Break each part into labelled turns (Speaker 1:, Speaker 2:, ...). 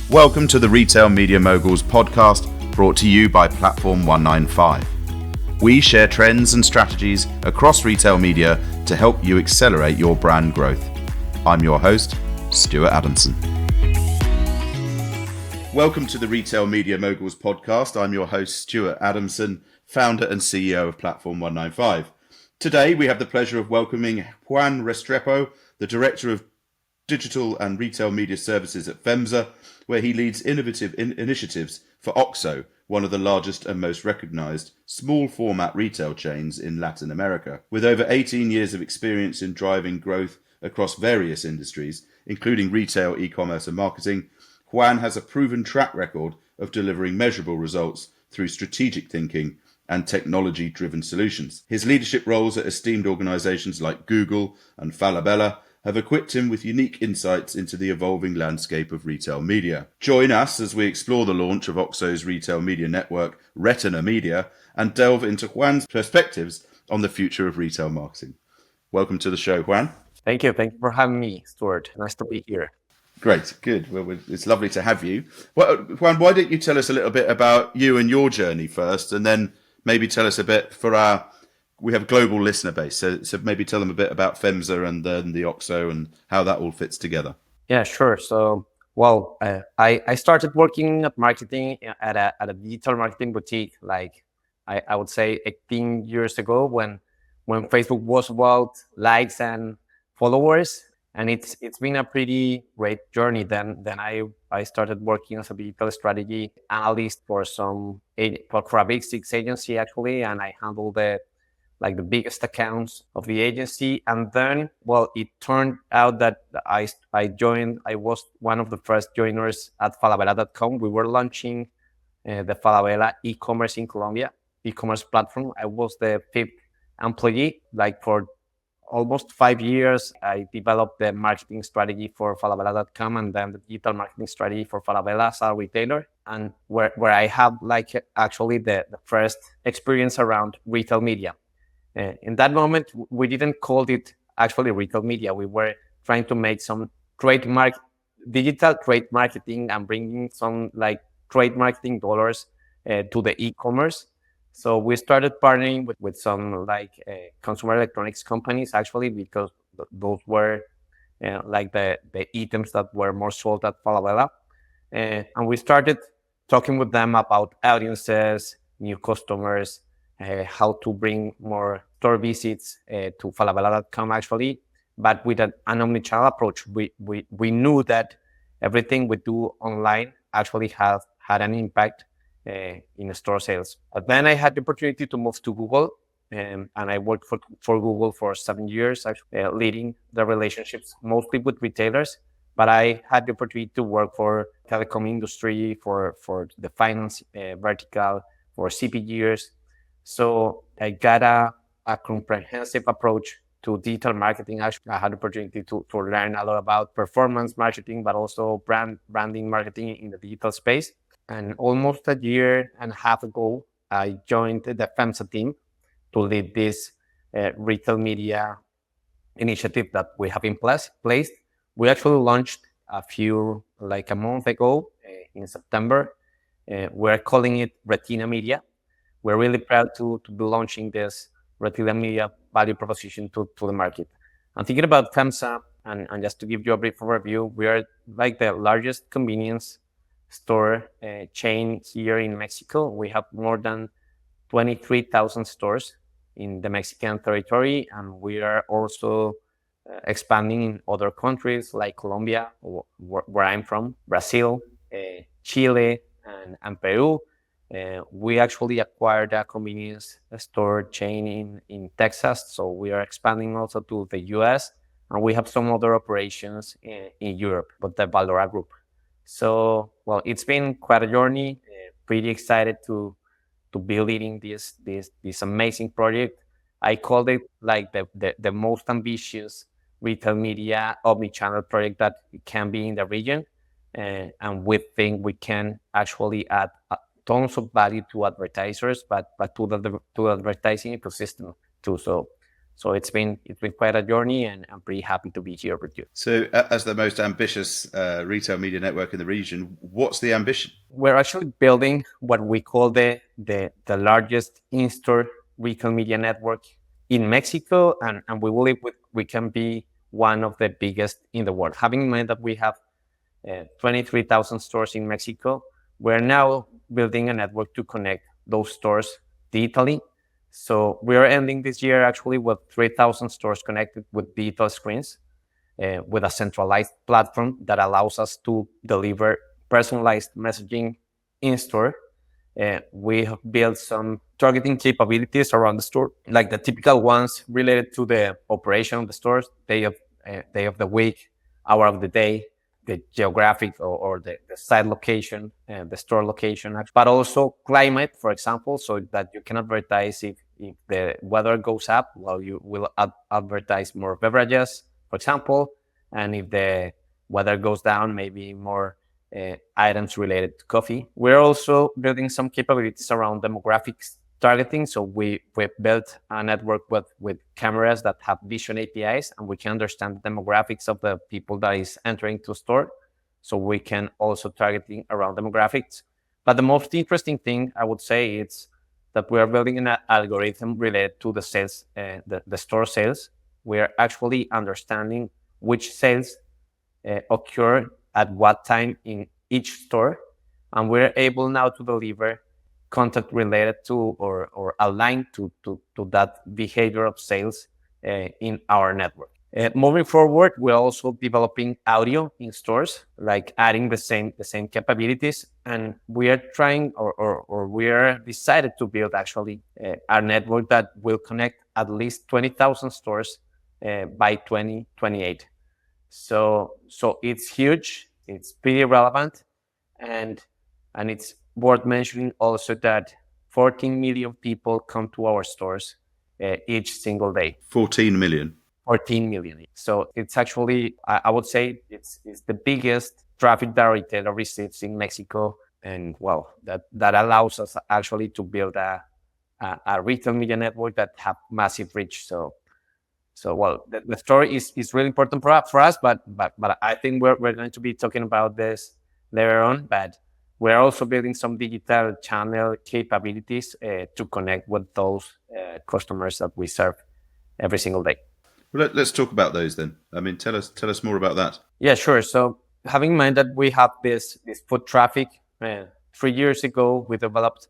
Speaker 1: Welcome to the Retail Media Moguls podcast, brought to you by Platform 195. We share trends and strategies across retail media to help you accelerate your brand growth. I'm your host, Stuart Adamson. Welcome to the Retail Media Moguls podcast. I'm your host, Stuart Adamson, founder and CEO of Platform 195. Today, we have the pleasure of welcoming Juan Restrepo, the Director of Digital and Retail Media Services at FEMSA, where he leads innovative initiatives for OXXO, one of the largest and most recognized small format retail chains in Latin America. With over 18 years of experience in driving growth across various industries, including retail, e-commerce and marketing, Juan has a proven track record of delivering measurable results through strategic thinking and technology-driven solutions. His leadership roles at esteemed organizations like Google and Falabella have equipped him with unique insights into the evolving landscape of retail media. Join us as we explore the launch of OXXO's retail media network, Retina Media, and delve into Juan's perspectives on the future of retail marketing. Welcome to the show, Juan.
Speaker 2: Thank you. Thank you for having me, Stuart. Nice to be here.
Speaker 1: Great, good. Well, it's lovely to have you. Well, Juan, why don't you tell us a little bit about you and your journey first, and then maybe tell us a bit we have a global listener base, so maybe tell them a bit about FEMSA and then the OXXO and how that all fits together.
Speaker 2: Yeah, sure. So, I started working at marketing at a digital marketing boutique, like I would say 18 years ago, when Facebook was about likes and followers, and it's been a pretty great journey. Then I started working as a digital strategy analyst for a big six agency actually, and I handled the biggest accounts of the agency. And then, it turned out that I was one of the first joiners at Falabella.com. We were launching the Falabella e-commerce in Colombia, e-commerce platform. I was the fifth employee. For almost 5 years, I developed the marketing strategy for Falabella.com and then the digital marketing strategy for Falabella as a retailer, and where I have actually the first experience around retail media. In that moment, we didn't call it actually retail media. We were trying to make some digital trade marketing and bringing some trade marketing dollars to the e-commerce. So we started partnering with some consumer electronics companies actually, because those were the items that were more sold at Falabella. And we started talking with them about audiences, new customers, how to bring more store visits to Falabella.com actually, but with an omnichannel approach. We knew that everything we do online actually had an impact in store sales. But then I had the opportunity to move to Google, and I worked for Google for 7 years, actually, leading the relationships mostly with retailers. But I had the opportunity to work for telecom industry, for the finance vertical, for CPGs. So I got a comprehensive approach to digital marketing. Actually, I had the opportunity to learn a lot about performance marketing, but also branding marketing in the digital space. And almost a year and a half ago, I joined the FEMSA team to lead this retail media initiative that we have in place. We actually launched a month ago in September. We're calling it Retina Media. We're really proud to be launching this Retina Media value proposition to the market. I'm thinking about FEMSA, and just to give you a brief overview, we are the largest convenience store chain here in Mexico. We have more than 23,000 stores in the Mexican territory, and we are also expanding in other countries like Colombia, where I'm from, Brazil, Chile, and Peru. We actually acquired a convenience store chain in Texas, so we are expanding also to the US, and we have some other operations in Europe, but the Valora Group. So, it's been quite a journey. Pretty excited to be leading this amazing project. I called it the most ambitious retail media omnichannel project that can be in the region, and we think we can actually add tons of value to advertisers, but to the advertising ecosystem too. So So it's been quite a journey, and I'm pretty happy to be here with you.
Speaker 1: So, as the most ambitious retail media network in the region, what's the ambition?
Speaker 2: We're actually building what we call the largest in-store retail media network in Mexico, and we believe we can be one of the biggest in the world. Having in mind that we have 23,000 stores in Mexico, we're now building a network to connect those stores digitally. So we are ending this year actually with 3,000 stores connected with digital screens, with a centralized platform that allows us to deliver personalized messaging in store. We have built some targeting capabilities around the store, like the typical ones related to the operation of the stores, day of the week, hour of the day, the geographic or the site location and the store location, but also climate, for example, so that you can advertise if the weather goes up, well, you will advertise more beverages, for example, and if the weather goes down, maybe more items related to coffee. We're also building some capabilities around demographics targeting. So we built a network with cameras that have vision APIs, and we can understand the demographics of the people that is entering to store. So we can also targeting around demographics. But the most interesting thing I would say is that we are building an algorithm related to the sales, the store sales. We are actually understanding which sales occur at what time in each store, and we're able now to deliver content related to or aligned to that behavior of sales in our network. Moving forward, we're also developing audio in stores, like adding the same capabilities, and we are trying or we are decided to build actually a network that will connect at least 20,000 stores by 2028. So it's huge, it's pretty relevant, and it's worth mentioning also that 14 million people come to our stores each single day.
Speaker 1: 14 million.
Speaker 2: 14 million. So it's actually, I would say, it's the biggest traffic that a retailer receives in Mexico, and well, that allows us actually to build a retail media network that have massive reach. So well, the story is really important for us, but I think we're going to be talking about this later on. But we're also building some digital channel capabilities to connect with those customers that we serve every single day.
Speaker 1: Well, let's talk about those then. I mean, tell us more about that.
Speaker 2: Yeah, sure. So having in mind that we have this foot traffic, 3 years ago we developed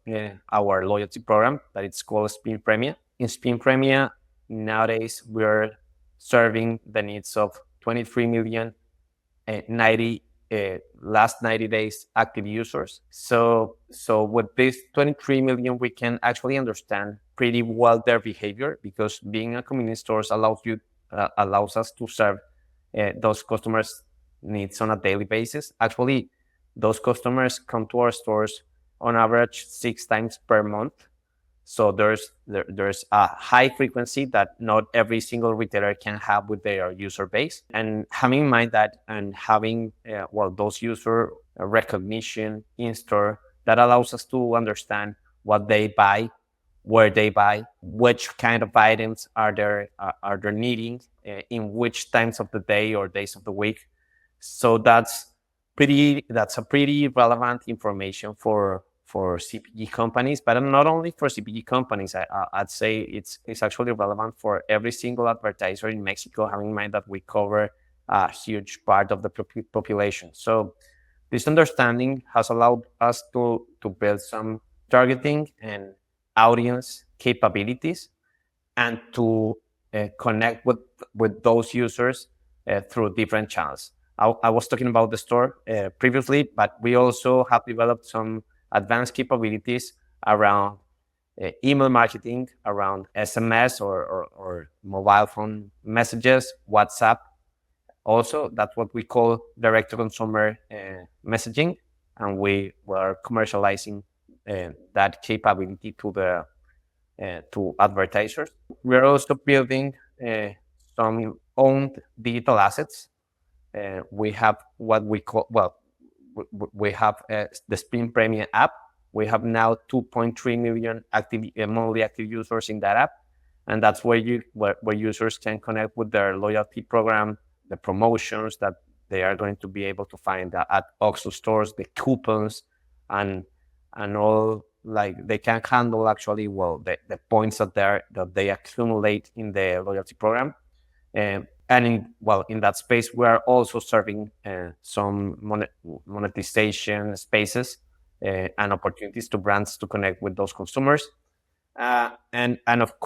Speaker 2: our loyalty program that it's called Spin Premia. In Spin Premia, nowadays we're serving the needs of 23 million 90 last 90 days active users. So with this 23 million, we can actually understand pretty well their behavior, because being a convenience stores allows us to serve those customers' needs on a daily basis. Actually, those customers come to our stores on average 6 times per month. So there's a high frequency that not every single retailer can have with their user base. And having in mind that, and having those user recognition in store, that allows us to understand what they buy, where they buy, which kind of items are they needing, in which times of the day or days of the week. So that's a pretty relevant information for CPG companies, but not only for CPG companies. I'd say it's actually relevant for every single advertiser in Mexico, having in mind that we cover a huge part of the population. So this understanding has allowed us to build some targeting and audience capabilities, and to connect with those users through different channels. I was talking about the store previously, but we also have developed some advanced capabilities around email marketing, around SMS or mobile phone messages, WhatsApp. Also, that's what we call direct-to-consumer messaging, and we were commercializing that capability to advertisers. We're also building some owned digital assets. We have what we call, we have the Spin Premium app. We have now 2.3 million monthly active users in that app. and that's where users can connect with their loyalty program, the promotions that they are going to be able to find at OXXO stores, the coupons, and all, like, they can handle actually the points that they accumulate in the loyalty program. And in that space, we are also serving some monetization spaces and opportunities to brands to connect with those consumers. And of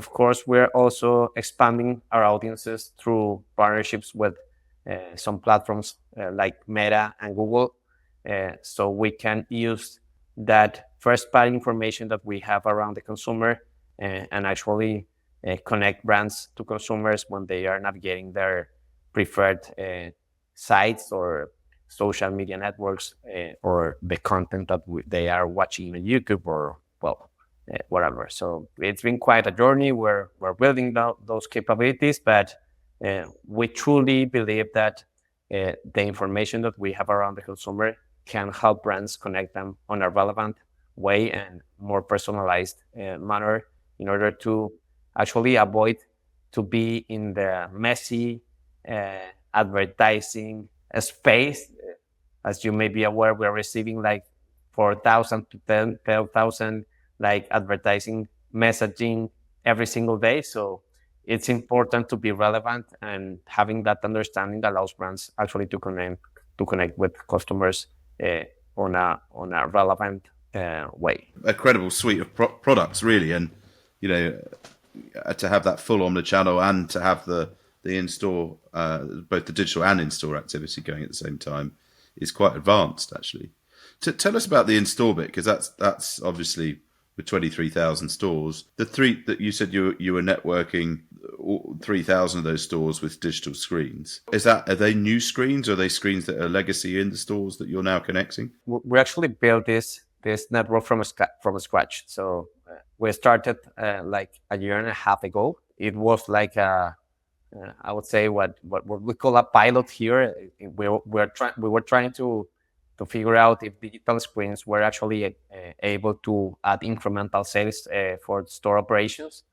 Speaker 2: course, we're also expanding our audiences through partnerships with some platforms like Meta and Google, so we can use that first-party information that we have around the consumer and actually connect brands to consumers when they are navigating their preferred sites or social media networks, or the content that they are watching on YouTube or whatever. So it's been quite a journey. We're building those capabilities, but we truly believe that the information that we have around the consumer can help brands connect them on a relevant way and more personalized manner, in order to actually avoid to be in the messy advertising space. As you may be aware, we're receiving like 4,000 to 12,000 like advertising messaging every single day. So it's important to be relevant, and having that understanding allows brands actually to connect with customers on a relevant way.
Speaker 1: A credible suite of products, really, and to have that full omnichannel and to have the in-store, both the digital and in-store activity going at the same time, is quite advanced, actually. Tell us about the in-store bit, because that's obviously with 23,000 stores. The three that you said you were networking 3,000 of those stores with digital screens. Are they new screens, or are they screens that are legacy in the stores that you're now connecting?
Speaker 2: We actually built this network from scratch. So we started like a year and a half ago. It was like I would say what we call a pilot here. We were trying to figure out if digital screens were actually able to add incremental sales for store operations.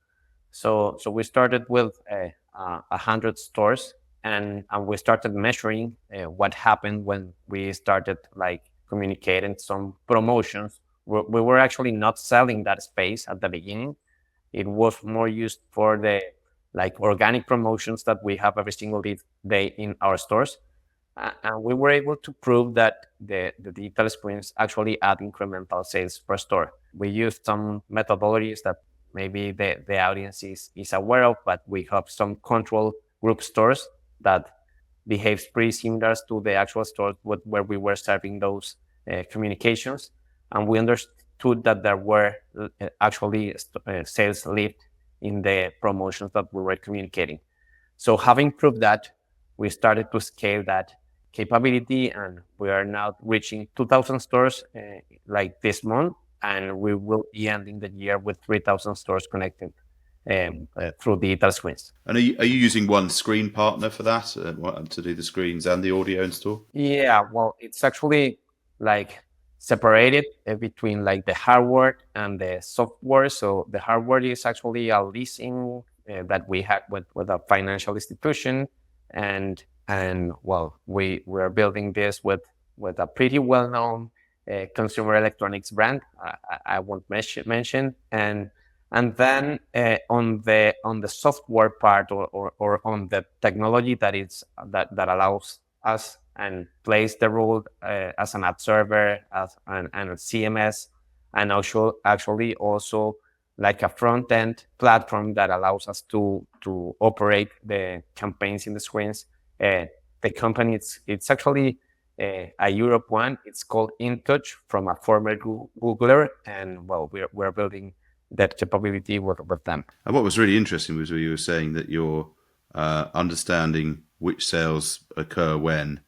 Speaker 2: So we started with 100 stores, and we started measuring what happened when we started like communicating some promotions. We were actually not selling that space at the beginning. It was more used for the like organic promotions that we have every single day in our stores. And we were able to prove that the digital screens actually add incremental sales per store. We used some methodologies that maybe the audience is aware of, but we have some control group stores that behaves pretty similar to the actual stores where we were serving those communications. And we understood that there were actually sales lift in the promotions that we were communicating. So having proved that, we started to scale that capability, and we are now reaching 2,000 stores like this month, and we will be ending the year with 3,000 stores connected through digital screens.
Speaker 1: And are you using one screen partner for that to do the screens and the audio in store?
Speaker 2: Yeah, well, it's actually like separated between like the hardware and the software. So the hardware is actually a leasing that we had with a financial institution, and well, we're building this with a pretty well-known consumer electronics brand. I won't mention, and then on the software part, or on the technology that allows us and plays the role as an ad server, and a CMS, and actually also like a front end platform that allows us to operate the campaigns in the screens. The company, it's actually a Europe one. It's called InTouch, from a former Googler, and well, we're building that capability with them.
Speaker 1: And what was really interesting was where you were saying that you're understanding which sales occur when,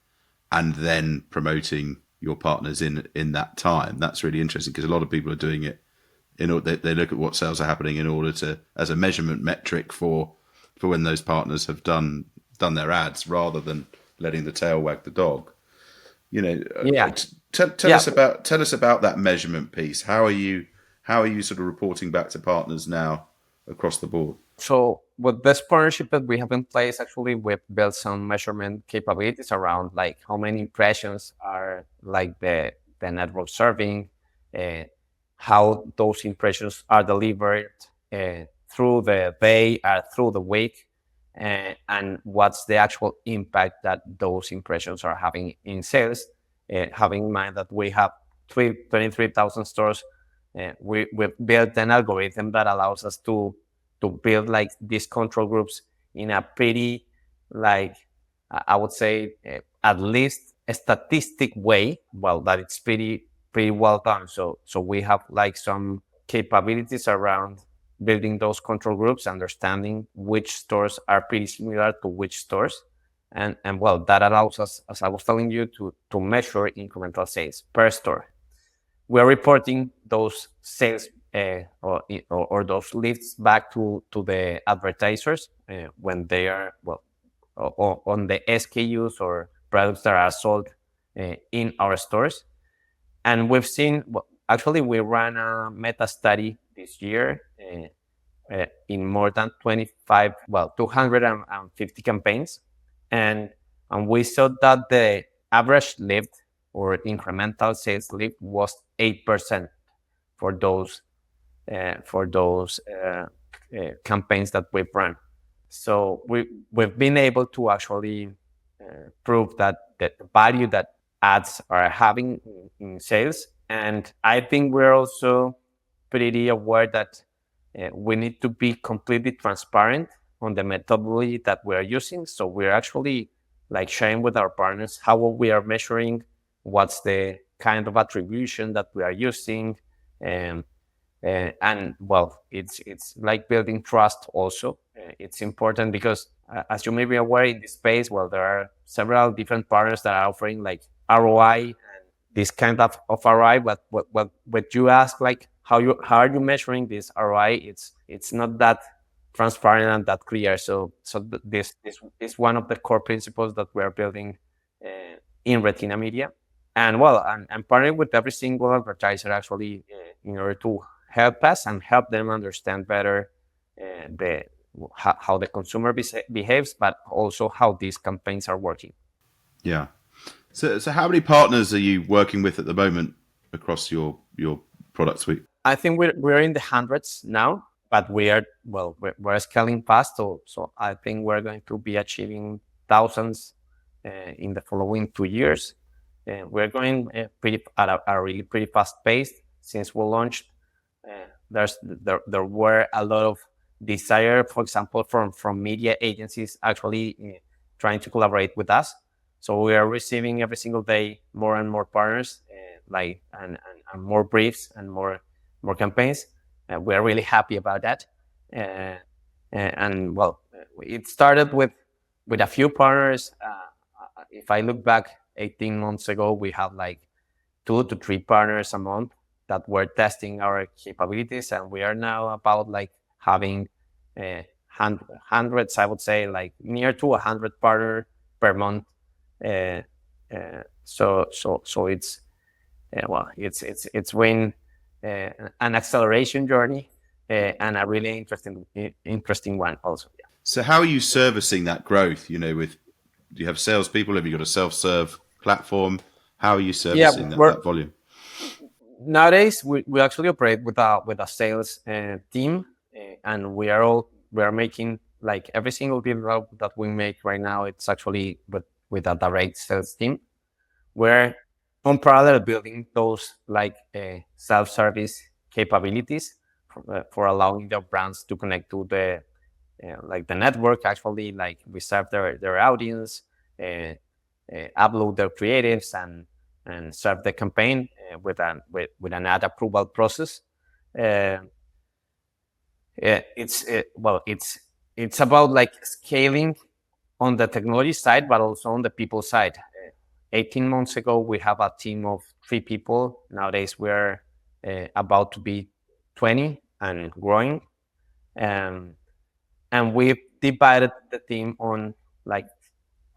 Speaker 1: and then promoting your partners in that time. That's really interesting, because a lot of people are doing it they look at what sales are happening in order to, as a measurement metric for when those partners have done their ads, rather than letting the tail wag the dog.
Speaker 2: Yeah.
Speaker 1: Tell us about that measurement piece. How are you sort of reporting back to partners now across the board?
Speaker 2: So with this partnership that we have in place, actually, we've built some measurement capabilities around like how many impressions are like the network serving, uh, how those impressions are delivered through the day or through the week, and what's the actual impact that those impressions are having in sales. Having in mind that we have 23,000 stores, we've built an algorithm that allows us to build like these control groups in a pretty, like I would say, at least a statistic way. Well, that it's pretty well done. So we have like some capabilities around building those control groups, understanding which stores are pretty similar to which stores. And well, that allows us, as I was telling you, to measure incremental sales per store. We're reporting those sales or those leads back to the advertisers when they are, well, on the SKUs or products that are sold in our stores. And we've seen, well, actually, we ran a meta study this year in more than 250 campaigns. And we saw that the average lift or incremental sales lift was 8% for those campaigns that we've run. So we've been able to actually prove that the value that ads are having in sales. And I think we're also pretty aware that we need to be completely transparent on the methodology that we're using. So we're actually like sharing with our partners how we are measuring, what's the kind of attribution that we are using, and well, it's like building trust also. It's important because as you may be aware in this space, well, there are several different partners that are offering like ROI and this kind of ROI. But what you ask, like how are you measuring this ROI? It's not that transparent and that clear. So this is one of the core principles that we are building in Retina Media. And well, I'm partnering with every single advertiser actually in order to help us and help them understand better how the consumer behaves, but also how these campaigns are working.
Speaker 1: Yeah. So how many partners are you working with at the moment across your product suite?
Speaker 2: I think we're in the hundreds now, but we're scaling fast. So I think we're going to be achieving thousands in the following 2 years. We're going at a really pretty fast pace since we launched. There were a lot of desire, for example, from media agencies actually trying to collaborate with us. So we are receiving every single day more and more partners, and more briefs and more campaigns. We are really happy about that. And well, it started with a few partners. If I look back 18 months ago, we had like 2 to 3 partners a month that were testing our capabilities, and we are now about like having hundreds, I would say, like near to 100 partners per month. So it's it's been an acceleration journey and a really interesting one also. Yeah.
Speaker 1: So how are you servicing that growth? Do you have salespeople? Have you got a self-serve platform? How are you servicing that volume?
Speaker 2: Nowadays, we actually operate with a sales team, and we are making like every single deal that we make right now. It's actually with a direct sales team. We're on parallel building those like self-service capabilities for allowing their brands to connect to the like the network. Actually, like we serve their audience, upload their creatives, and serve the campaign with an ad approval process. It's about like scaling on the technology side, but also on the people side. 18 months ago, we have a team of 3 people. Nowadays, we're about to be 20 and growing. And we've divided the team on, like,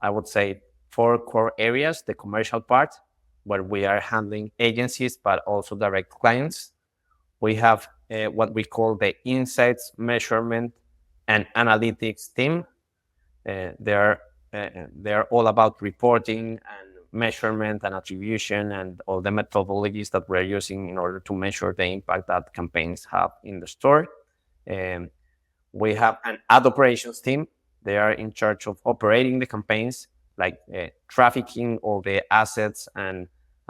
Speaker 2: I would say 4 core areas: the commercial part, where we are handling agencies, but also direct clients. We have what we call the insights, measurement, and analytics team. They're all about reporting and measurement and attribution and all the methodologies that we're using in order to measure the impact that campaigns have in the store. We have an ad operations team. They are in charge of operating the campaigns, like trafficking all the assets and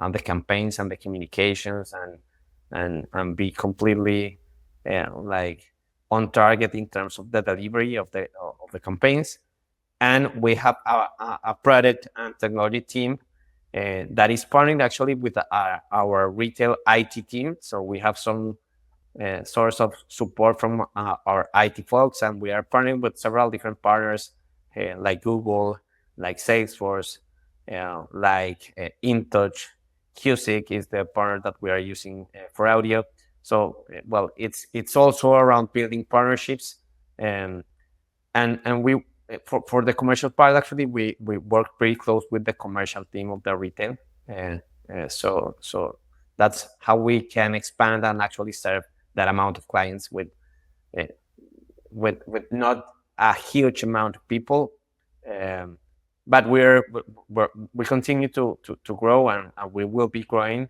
Speaker 2: the campaigns and the communications and be completely like on target in terms of the delivery of the campaigns. And we have a product and technology team that is partnering actually with our retail IT team. So we have some source of support from our IT folks, and we are partnering with several different partners like Google, like Salesforce, like InTouch. QSIG is the partner that we are using for audio. So, well, it's also around building partnerships, and we for the commercial part, actually, we work pretty close with the commercial team of the retail, so that's how we can expand and actually serve that amount of clients with not a huge amount of people, but we continue to grow, and we will be growing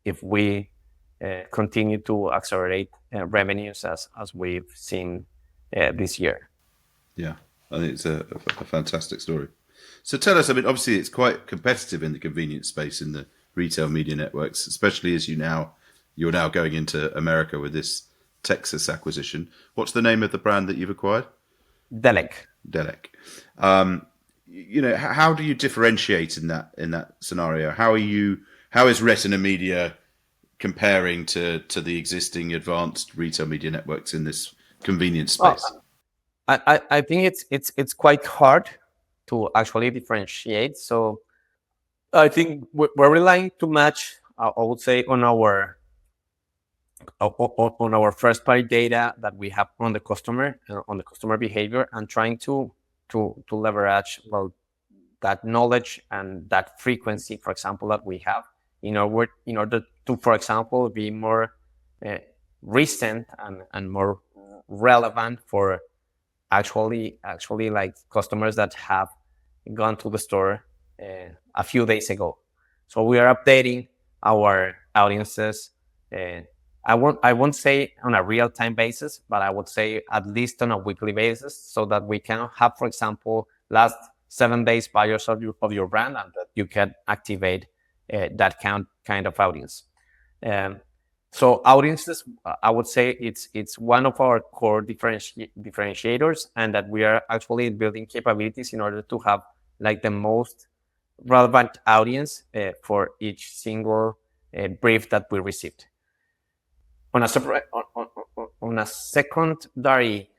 Speaker 2: if we continue to accelerate revenues as we've seen this year.
Speaker 1: Yeah, I think it's a fantastic story. So tell us, I mean, obviously it's quite competitive in the convenience space in the retail media networks, especially as you're now going into America with this Texas acquisition. What's the name of the brand that you've acquired?
Speaker 2: Delec.
Speaker 1: How do you differentiate in that scenario? How is Retina Media comparing to the existing advanced retail media networks in this convenience space?
Speaker 2: I think it's quite hard to actually differentiate. So I think we're relying too much, I would say, on our first party data that we have on the customer behavior, and trying to leverage that knowledge and that frequency, for example, that we have in order to, for example, be more recent and more relevant for actually like customers that have gone to the store a few days ago. So we are updating our audiences. I won't say on a real-time basis, but I would say at least on a weekly basis, so that we can have, for example, last 7 days buyers of your brand, and that you can activate that kind of audience. So audiences, I would say it's one of our core differentiators, and that we are actually building capabilities in order to have like the most relevant audience for each single brief that we received. On a secondary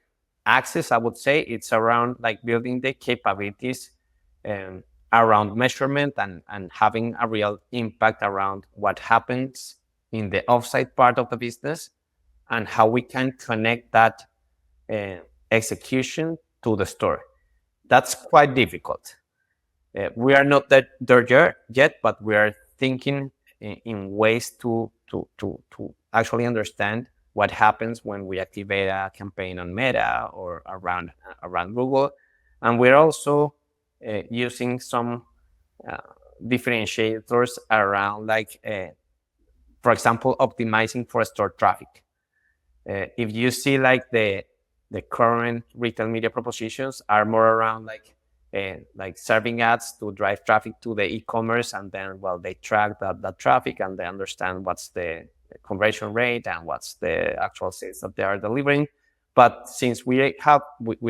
Speaker 2: axis, I would say it's around like building the capabilities around measurement and having a real impact around what happens in the offsite part of the business, and how we can connect that execution to the store. That's quite difficult. We are not there yet, but we are thinking in ways to actually understand what happens when we activate a campaign on Meta or around Google. And we're also using some differentiators around like, for example, optimizing for store traffic. If you see like the current retail media propositions are more around like serving ads to drive traffic to the e-commerce, and then they track that traffic, and they understand what's the conversion rate and what's the actual sales that they are delivering. But since we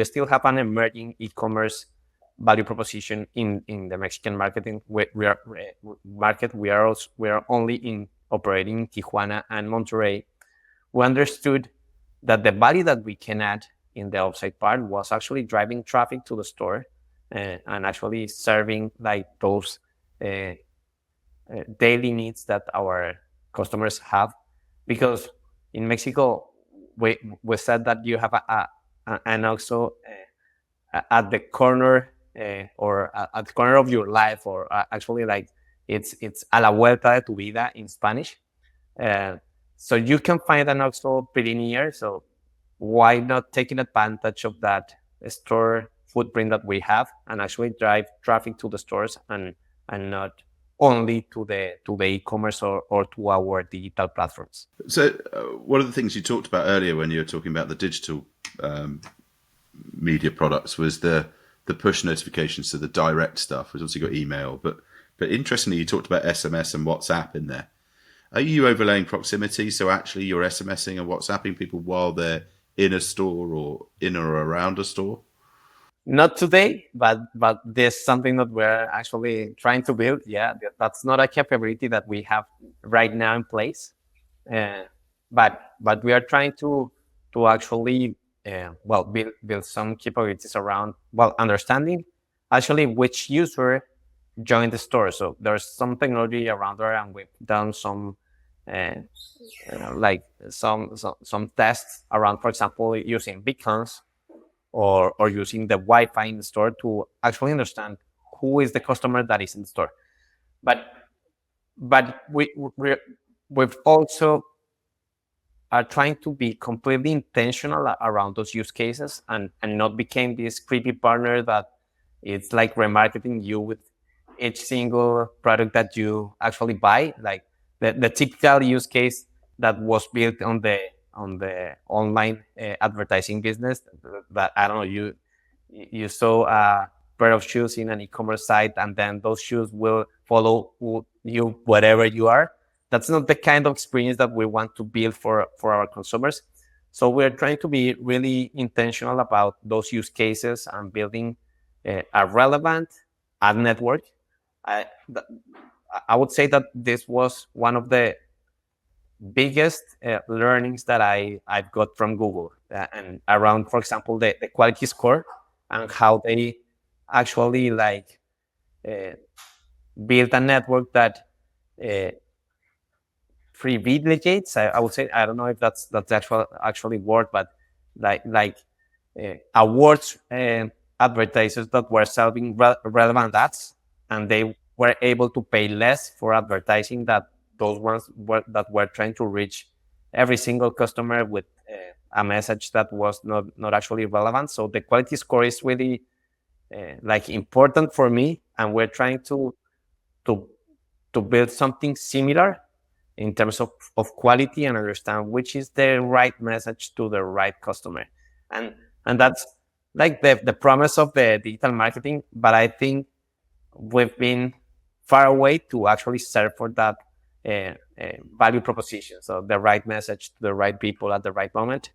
Speaker 2: still have an emerging e-commerce value proposition in the Mexican market, we are only operating in Tijuana and Monterrey. We understood that the value that we can add in the offsite part was actually driving traffic to the store and actually serving like those daily needs that our customers have. Because in Mexico, we said that you have and also at the corner or at the corner of your life, or actually like it's a la vuelta de tu vida in Spanish. So you can find an OXXO pretty near. So why not taking advantage of that store footprint that we have and actually drive traffic to the stores and not only to the e-commerce or to our digital platforms.
Speaker 1: So one of the things you talked about earlier when you were talking about the digital media products was the push notifications, so the direct stuff. We've also got email, but interestingly, you talked about SMS and WhatsApp in there. Are you overlaying proximity, so actually you're SMSing and WhatsApping people while they're in a store or in or around a store?
Speaker 2: Not today, but there's something that we're actually trying to build. Yeah, that's not a capability that we have right now in place, but we are trying to actually build some capabilities around understanding actually which user joined the store. So there's some technology around there, and we've done some like some tests around, for example, using beacons or using the Wi-Fi in the store to actually understand who is the customer that is in the store. But we've also are trying to be completely intentional around those use cases and not become this creepy partner that it's like remarketing you with each single product that you actually buy. Like the typical use case that was built on the online advertising business, that I don't know, you saw a pair of shoes in an e-commerce site, and then those shoes will follow you wherever you are. That's not the kind of experience that we want to build for our consumers. So we're trying to be really intentional about those use cases and building a relevant ad network. I would say that this was one of the biggest learnings that I've got from Google and around, for example, the quality score and how they actually build a network that privileges, I would say, I don't know if that's actually word, but awards advertisers that were serving relevant ads, and they were able to pay less for advertising that those ones that were trying to reach every single customer with a message that was not actually relevant. So the quality score is really important for me, and we're trying to build something similar in terms of quality and understand which is the right message to the right customer. And that's like the promise of the digital marketing, but I think we've been far away to actually serve for that value proposition. So the right message to the right people at the right moment.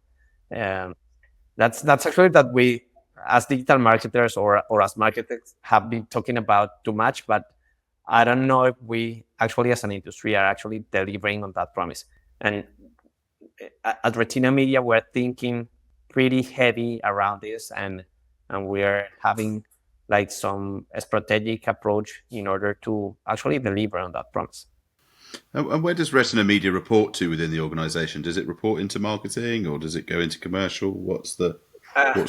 Speaker 2: That's actually that we, as digital marketers or as marketers, have been talking about too much, but I don't know if we actually as an industry are actually delivering on that promise. And at Retina Media, we're thinking pretty heavy around this, and we're having some strategic approach in order to actually deliver on that promise.
Speaker 1: And where does Retina Media report to within the organization? Does it report into marketing or does it go into commercial? What's the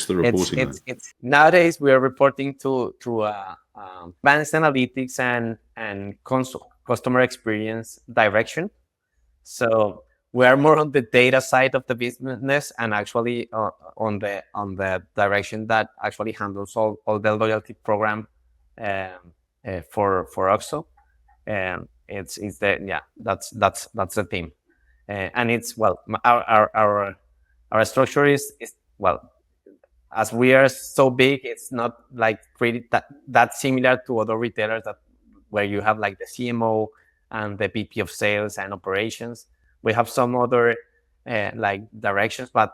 Speaker 1: reporting?
Speaker 2: Nowadays we are reporting to advanced analytics and customer experience direction. So we are more on the data side of the business and actually on the direction that actually handles all the loyalty program for OXXO. That's the theme, and it's our structure is as we are so big, it's not pretty that similar to other retailers where you have the CMO and the VP of sales and operations. We have some other directions, but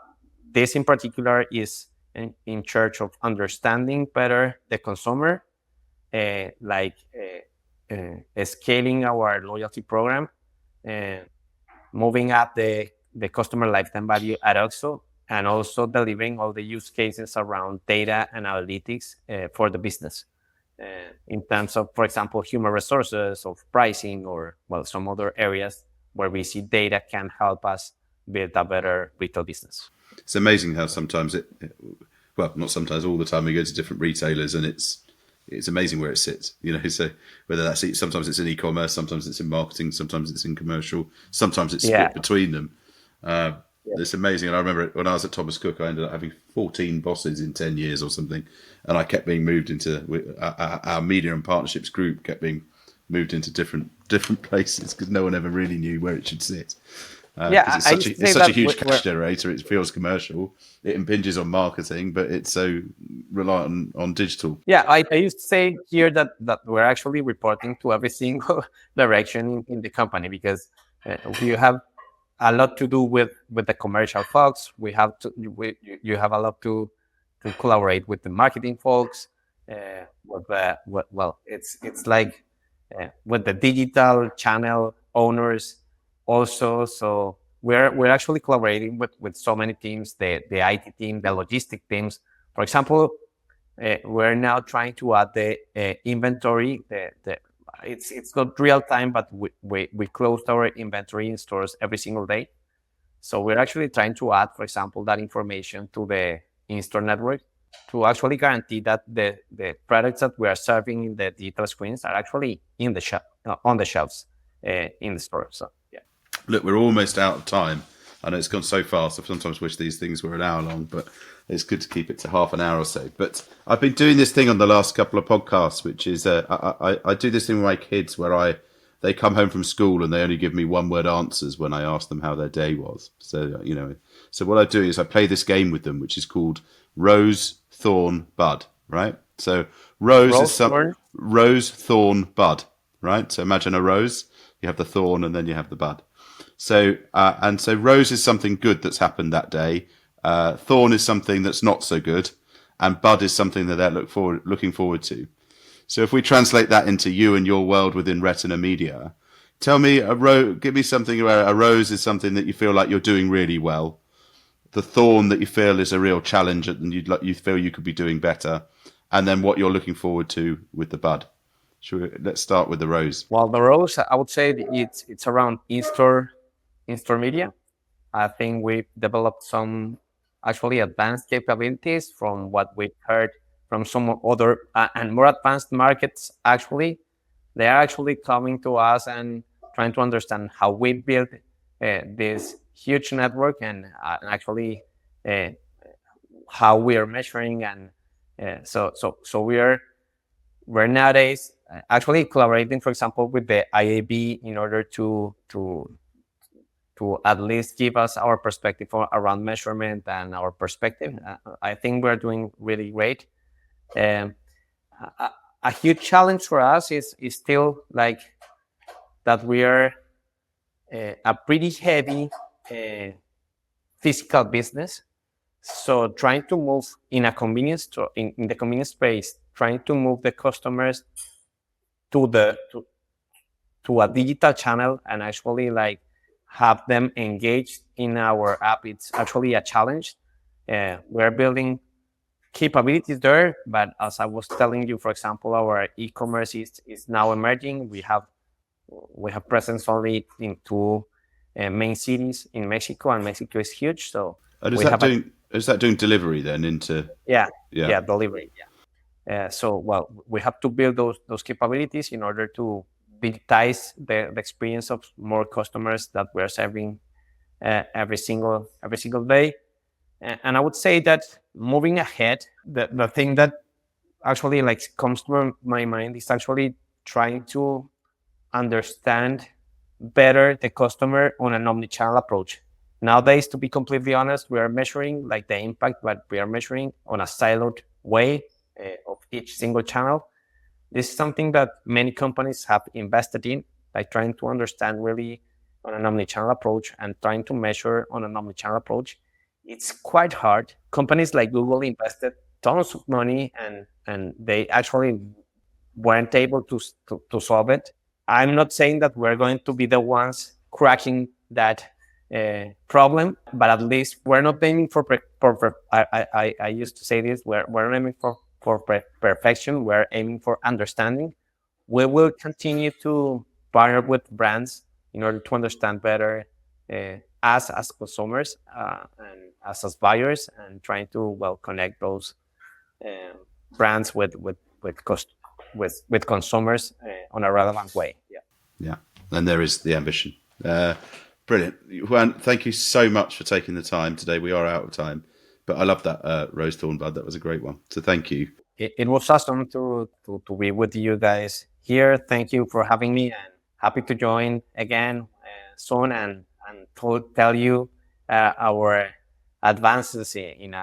Speaker 2: this in particular is in charge of understanding better the consumer, scaling our loyalty program, moving up the customer lifetime value at OXXO, and also delivering all the use cases around data and analytics for the business in terms of, for example, human resources, of pricing, or some other areas where we see data can help us build a better retail business.
Speaker 1: It's amazing how sometimes not sometimes, all the time we go to different retailers and it's it's amazing where it sits. So whether that's sometimes it's in e-commerce, sometimes it's in marketing, sometimes it's in commercial, sometimes it's
Speaker 2: Yeah.
Speaker 1: split between them. It's amazing. And I remember when I was at Thomas Cook, I ended up having 14 bosses in 10 years or something, and I kept being moved into our media and partnerships group kept being moved into different places because no one ever really knew where it should sit. It's such a huge cash generator. It feels commercial. It impinges on marketing, but it's so reliant on digital.
Speaker 2: Yeah, I used to say here that we're actually reporting to every single direction in the company, because we have a lot to do with the commercial folks. You have a lot to collaborate with the marketing folks. It's like with the digital channel owners also. So we're actually collaborating with so many teams, the IT team, the logistic teams. For example, we're now trying to add the inventory. It's not real time, but we closed our inventory in stores every single day. So we're actually trying to add, for example, that information to the in-store network to actually guarantee that the products that we are serving in the digital screens are actually in the on the shelves in the store. So yeah.
Speaker 1: Look, we're almost out of time. I know it's gone so fast. I sometimes wish these things were an hour long, but it's good to keep it to half an hour or so. But I've been doing this thing on the last couple of podcasts, which is I do this thing with my kids where they come home from school and they only give me one-word answers when I ask them how their day was. So, so what I do is I play this game with them, which is called Rose, Thorn, Bud, right? So rose, thorn, bud, right? So imagine a rose, you have the thorn, and then you have the bud. So so rose is something good that's happened that day. Thorn is something that's not so good, and bud is something that they're looking forward to. So if we translate that into you and your world within Retina Media, tell me give me something where a rose is something that you feel like you're doing really well. The thorn that you feel is a real challenge and you feel you could be doing better, and then what you're looking forward to with the bud. Let's start with the rose.
Speaker 2: Well, the rose, I would say it's around in-store media. I think we've developed some actually advanced capabilities from what we've heard from some other and more advanced markets. Actually, they are actually coming to us and trying to understand how we build this huge network and actually how we are measuring. And so we're nowadays actually collaborating, for example, with the IAB in order to at least give us our perspective around measurement and our perspective. I think we're doing really great. A huge challenge for us is still like that we are a pretty heavy physical business. So trying to move in a convenience store, in the convenience space, trying to move the customers to a digital channel and actually like have them engaged in our app, it's actually a challenge. We're building capabilities there, but as I was telling you, for example, our e-commerce is now emerging. We have presence only in two main cities in Mexico, and Mexico is huge. So
Speaker 1: is that doing delivery then into?
Speaker 2: Yeah, delivery. Yeah. So we have to build those capabilities in order to digitize the experience of more customers that we're serving every single day. And I would say that moving ahead, the thing that actually like comes to my mind is actually trying to understand better the customer on an omnichannel approach. Nowadays, to be completely honest, we are measuring like the impact, but we are measuring on a siloed way of each single channel. This is something that many companies have invested in, like trying to understand really on an omnichannel approach and trying to measure on an omnichannel approach. It's quite hard. Companies like Google invested tons of money and they actually weren't able to solve it. I'm not saying that we're going to be the ones cracking that problem, but at least we're not aiming for I used to say this, we're not aiming for perfection, we're aiming for understanding. We will continue to partner with brands in order to understand better us as consumers and us as buyers, and trying to connect those brands with with consumers on a relevant way.
Speaker 1: Yeah, and there is the ambition. Brilliant. Juan, thank you so much for taking the time today. We are out of time, but I love that Rose Thorn Bud. That was a great one. So thank you.
Speaker 2: It was awesome to be with you guys here. Thank you for having me, and happy to join again soon and to tell you our advances in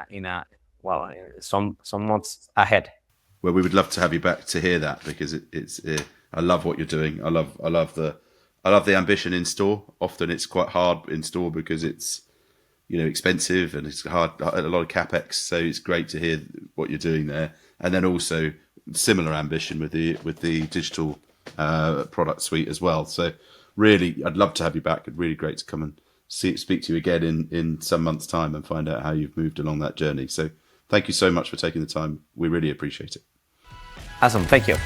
Speaker 2: some months ahead.
Speaker 1: Well, we would love to have you back to hear that, because it's I love what you're doing. I love the ambition in store. Often it's quite hard in store because it's expensive and it's hard, a lot of capex. So it's great to hear what you're doing there, and then also similar ambition with the digital product suite as well. So really, I'd love to have you back. It'd really great to come and speak to you again in some months' time and find out how you've moved along that journey. So thank you so much for taking the time. We really appreciate it.
Speaker 2: Awesome. Thank you.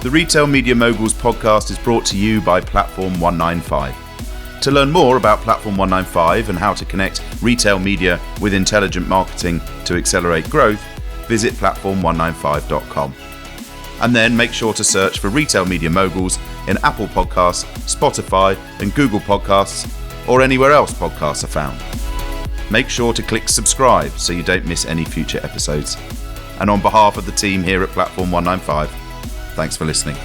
Speaker 1: The Retail Media Moguls podcast is brought to you by Platform 195. To learn more about Platform 195 and how to connect retail media with intelligent marketing to accelerate growth, visit platform195.com. And then make sure to search for Retail Media Moguls in Apple Podcasts, Spotify and Google Podcasts, or anywhere else podcasts are found. Make sure to click subscribe so you don't miss any future episodes. And on behalf of the team here at Platform 195, thanks for listening.